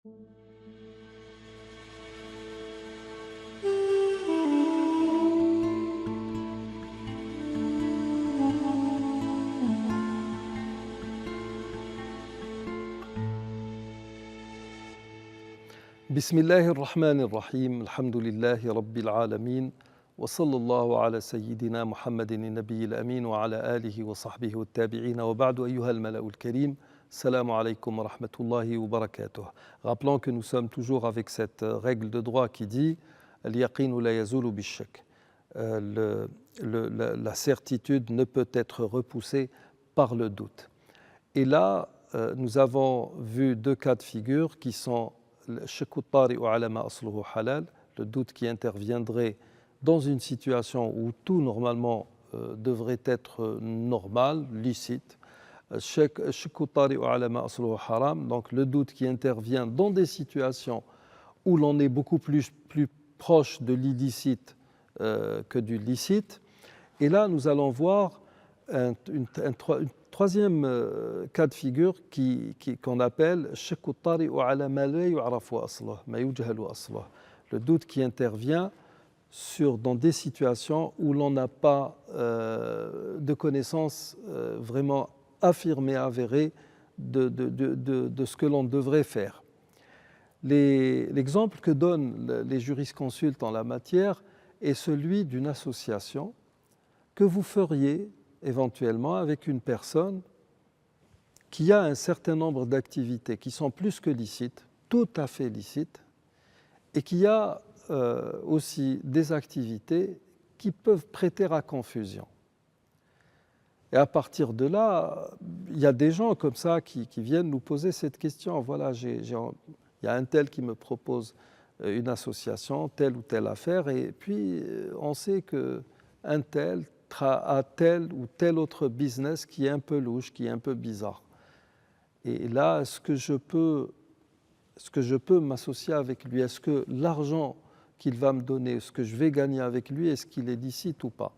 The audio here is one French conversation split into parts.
بسم الله الرحمن الرحيم الحمد لله رب العالمين وصلى الله على سيدنا محمد النبي الأمين وعلى آله وصحبه والتابعين وبعد أيها الملأ الكريم السلام عليكم ورحمة الله وبركاته. Rappelons que nous sommes toujours avec cette règle de droit qui dit اليقين لا يزول بالشك. La certitude ne peut être repoussée par le doute. Et là, nous avons vu deux cas de figure qui sont le doute qui interviendrait dans une situation où tout normalement devrait être normal, licite. Donc le doute qui intervient dans des situations où l'on est beaucoup plus proche de l'illicite que du licite. Et là, nous allons voir un troisième cas de figure qu'on appelle le doute qui intervient dans des situations où l'on n'a pas de connaissance vraiment affirmée, avérée de ce que l'on devrait faire. L'exemple que donnent les jurisconsultes en la matière est celui d'une association que vous feriez éventuellement avec une personne qui a un certain nombre d'activités qui sont plus que licites, tout à fait licites, et qui a aussi des activités qui peuvent prêter à confusion. Et à partir de là, il y a des gens comme ça qui viennent nous poser cette question. Voilà, il y a un tel qui me propose une association, telle ou telle affaire, et puis on sait qu'un tel à tel ou tel autre business qui est un peu louche, qui est un peu bizarre. Et là, est-ce que je peux m'associer avec lui? Est-ce que l'argent qu'il va me donner, ce que je vais gagner avec lui, est-ce qu'il est licite ou pas?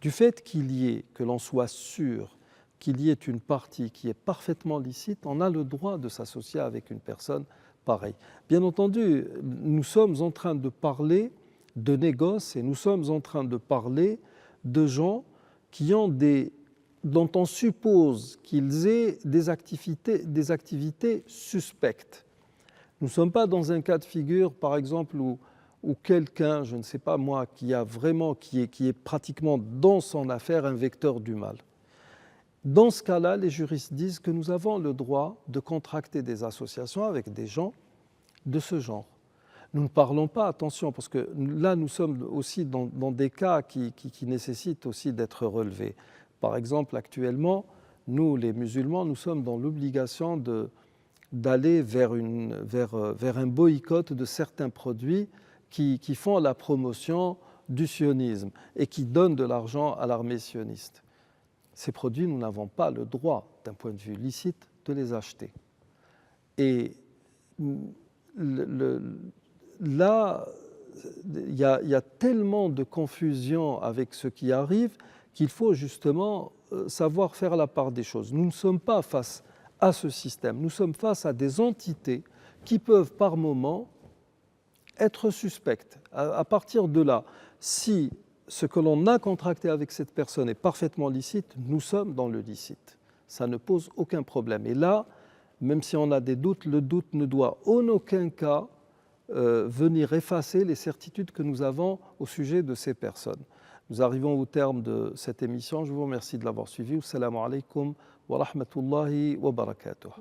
Du fait que l'on soit sûr qu'il y ait une partie qui est parfaitement licite, on a le droit de s'associer avec une personne pareille. Bien entendu, nous sommes en train de parler de négoce et nous sommes en train de parler de gens dont on suppose qu'ils aient des activités suspectes. Nous ne sommes pas dans un cas de figure, par exemple, où quelqu'un, je ne sais pas moi, qui est pratiquement dans son affaire un vecteur du mal. Dans ce cas-là, les juristes disent que nous avons le droit de contracter des associations avec des gens de ce genre. Nous ne parlons pas, attention, parce que là, nous sommes aussi dans des cas qui nécessitent aussi d'être relevés. Par exemple, actuellement, nous, les musulmans, nous sommes dans l'obligation d'aller vers un boycott de certains produits qui font la promotion du sionisme et qui donnent de l'argent à l'armée sioniste. Ces produits, nous n'avons pas le droit, d'un point de vue licite, de les acheter. Et là, il y a tellement de confusion avec ce qui arrive qu'il faut justement savoir faire la part des choses. Nous ne sommes pas face à ce système, nous sommes face à des entités qui peuvent par moments être suspectes. À partir de là, si ce que l'on a contracté avec cette personne est parfaitement licite, nous sommes dans le licite. Ça ne pose aucun problème. Et là, même si on a des doutes, le doute ne doit en aucun cas venir effacer les certitudes que nous avons au sujet de ces personnes. Nous arrivons au terme de cette émission. Je vous remercie de l'avoir suivi. Assalamu alaikum wa rahmatullahi wa barakatuh.